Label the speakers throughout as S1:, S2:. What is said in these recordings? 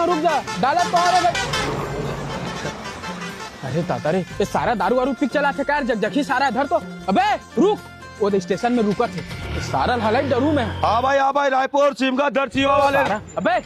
S1: रुक जा, डाला तो आ रहा। अरे दादा रे, ये सारा दारू वारू पिक चला थे कार जगजगी सारा इधर तो। अबे रुक, वो स्टेशन में रुका थे, सारा हालत डरू में।
S2: हाँ भाई रायपुर सिमगा दर्चिवा वाले।
S1: अबे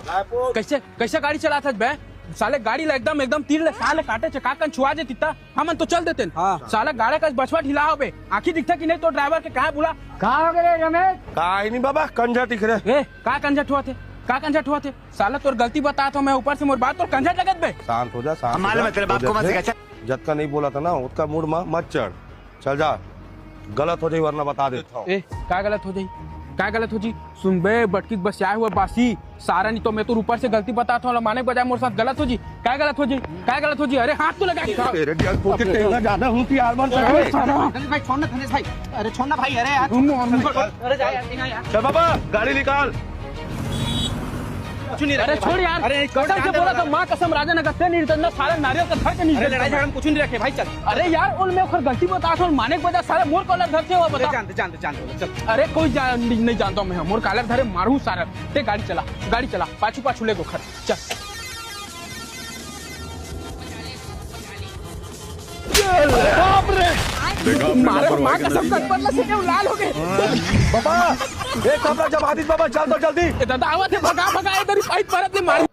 S2: रायपुर
S1: कैसे कैसे गाड़ी चला था बे? साले गाड़ी ला एकदम तीर ले साले काटे चका कन छुआ जे तिता हमन तो चल देते।
S2: हाँ।
S1: साला गाड़ी का बछवा ढिला हो बे, आंखी दिखता कि नहीं तो ड्राइवर के कहा बुला।
S3: कहाँ हो गए रमेश?
S2: काहे नहीं बाबा कंजा दिख रहे।
S1: ए का कंजट हुआ थे, का कंजट हुआ थे? साला तोर गलती बता तो मैं ऊपर से मोर बात और कंजट लगत बे।
S2: शांत हो जा, शांत।
S4: मालूम है तेरे बाप को मत सिखा।
S2: जब का नहीं बोला था ना उसका मूड में मत चढ़, चल जा, गलत हो जाए वरना बता देता हूँ।
S1: ए का गलत हो जाई, का गलत हो जी? सुन बे बटकी बस आए हुआ बासी सारा नहीं तो मैं तो ऊपर से गलती बताता हूँ, माने बजाय मोर साथ गलत हो जी। क्या गलत हो जी, क्या गलत हो जी? अरे हाथ तो लगा के
S2: तेरे दिल को के तेलना ज्यादा हूँ कि यार बन
S4: भाई छोड़ना धनेश भाई, अरे छोड़ना भाई, अरे यार अरे जा यार।
S2: चल बाबा गाड़ी निकाल।
S4: कुछ नहीं
S1: अरे छोड़ यार,
S4: अरे
S1: कसम से बोला था माँ कसम राजा नगर से नहीं रिटर्न सारा नारियल का घर के नहीं।
S4: अरे लड़ाई झगड़ा में कुछ नहीं रखे भाई, चल।
S1: अरे यार उन में गलती बता था, माने के वजह सारा मोर कॉलर घर से हुआ बता।
S4: जानते चल।
S1: अरे कोई नहीं जानता हूँ मैं, मोर कॉलर धरे मारू सारा। ते गाड़ी चला पाछू ले गो खर चल। बाप रे मारे माँ कसम कट पर से लाल हो गए।
S2: बाबा एक कपड़ा जब आदित बाबा चल तो जल्दी।
S1: दादा आवा थे भगा इधर ही पाइप परत ने मार।